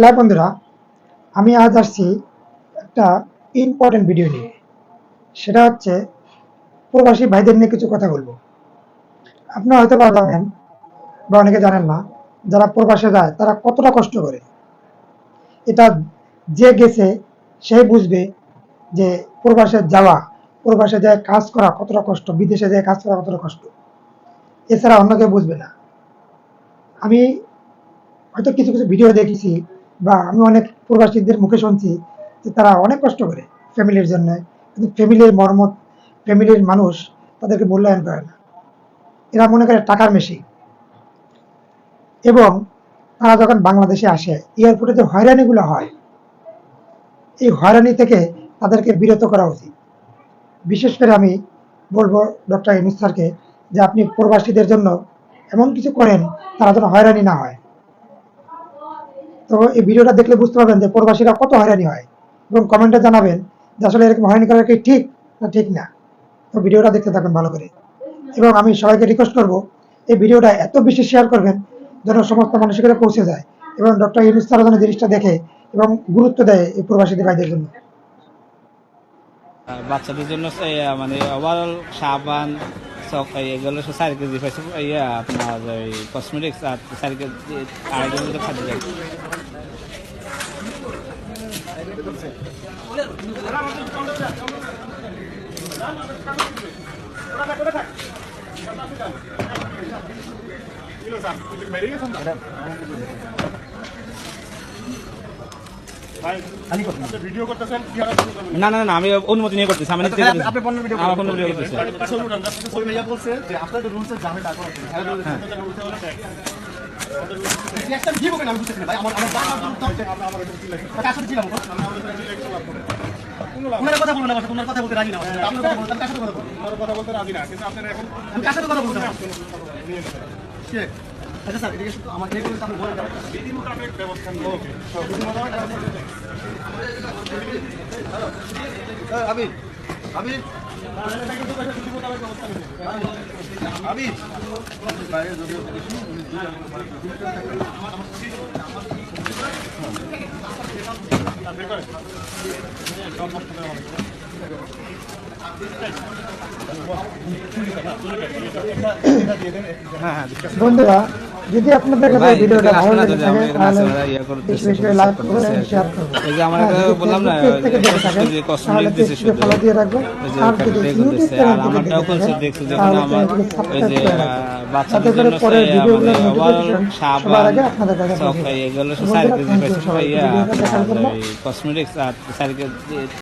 Hello বন্ধুরা, আমি আজ আসছি একটা ইম্পর্টেন্ট ভিডিও নিয়ে। সেটা হচ্ছে প্রবাসী ভাইদের নিয়ে কিছু কথা বলবো। আপনারা হয়তো বা জানেন বা অনেকে জানেন না, যারা প্রবাসে যায় তারা কতটা কষ্ট করে। এটা যে গেছে সেই বুঝবে যে প্রবাসে যাওয়া, প্রবাসে যায় কাজ করা কতটা কষ্ট, বিদেশে যায় কাজ করা কতটা কষ্ট। এছাড়া অন্য কেউ বুঝবে না। আমি হয়তো কিছু কিছু ভিডিও দেখেছি বা আমি অনেক প্রবাসীদের মুখে শুনছি যে তারা অনেক কষ্ট করে ফ্যামিলির জন্য, কিন্তু ফ্যামিলির মর্ম, ফ্যামিলির মানুষ তাদেরকে মূল্যায়ন করে না। এরা মনে করে টাকার মেশিন। এবং তারা যখন বাংলাদেশে আসে, এয়ারপোর্টে যে হয়রানিগুলো হয়, এই হয়রানি থেকে তাদেরকে বিরত করা উচিত। বিশেষ করে আমি বলবো ডক্টর ইউনূস স্যারকে যে আপনি প্রবাসীদের জন্য এমন কিছু করেন তারা যেন হয়রানি না হয়। তো এই ভিডিওটা দেখলে বুঝতে পারবেন যে প্রবাসীরা কত হয়রানি হয়, এবং কমেন্টে জানাবেন যে আসলে এরকম হয়রানি করা কি ঠিক না ঠিক না। তো ভিডিওটা দেখতে থাকুন ভালো করে, এবং আমি সবাইকে রিকোয়েস্ট করব এই ভিডিওটা এত বেশি শেয়ার করবেন যেন সমস্ত মানুষের কাছে পৌঁছে যায়, এবং ডক্টর ইউনূস স্যার যেন জিনিসটা দেখে এবং গুরুত্ব দেয় এই প্রবাসীদের ভাইদের জন্য। বাচ্চাদের জন্য মানে ওভারঅল সাবান এগুলো 4 কেজি পাইছে আপনার ওই কসমেটিক্স আর 4 কেজি 2.5 কেজি খাদ্য যায়। না না না, আমি অনুমতি নিয়ে করতেছি। আমি আমার পণ্য ভিডিও করতেছি। কথা বলতে রাজি না, কথা বলতে রাজি না, কিন্তু আপনারা এখন আমি কার সাথে কথা বলতে আচ্ছা স্যার, এদিকে আমার এই আপনি বলেন ব্যবস্থা নিয়ে ওকে আমি আমি আমি বাইরে যদিও বন্ধুরা, যদি আপনাদের কাছে ভিডিওটা ভালো লাগে থাকে তাহলে বেশি বেশি লাইক করবেন, শেয়ার করবেন। এই যে আমার বললাম না, তাহলে পেজকে ফলো দিয়ে রাখবেন। আর যদি ইউটিউব চ্যানেল থেকে দেখে থাকেন তাহলে চ্যানেলটিকে সাবস্ক্রাইব করে রাখবেন, যাতে করে পরের ভিডিওগুলোর নোটিফিকেশন সবার আগে আপনাদের কাছে পৌঁছে যায়। এগুলো বন্ধুরা, 4 কেজি thank you পাইছে সবাইকে ভিডিওটা দেখার জন্য। কসমেটিক্স আর 4 কেজি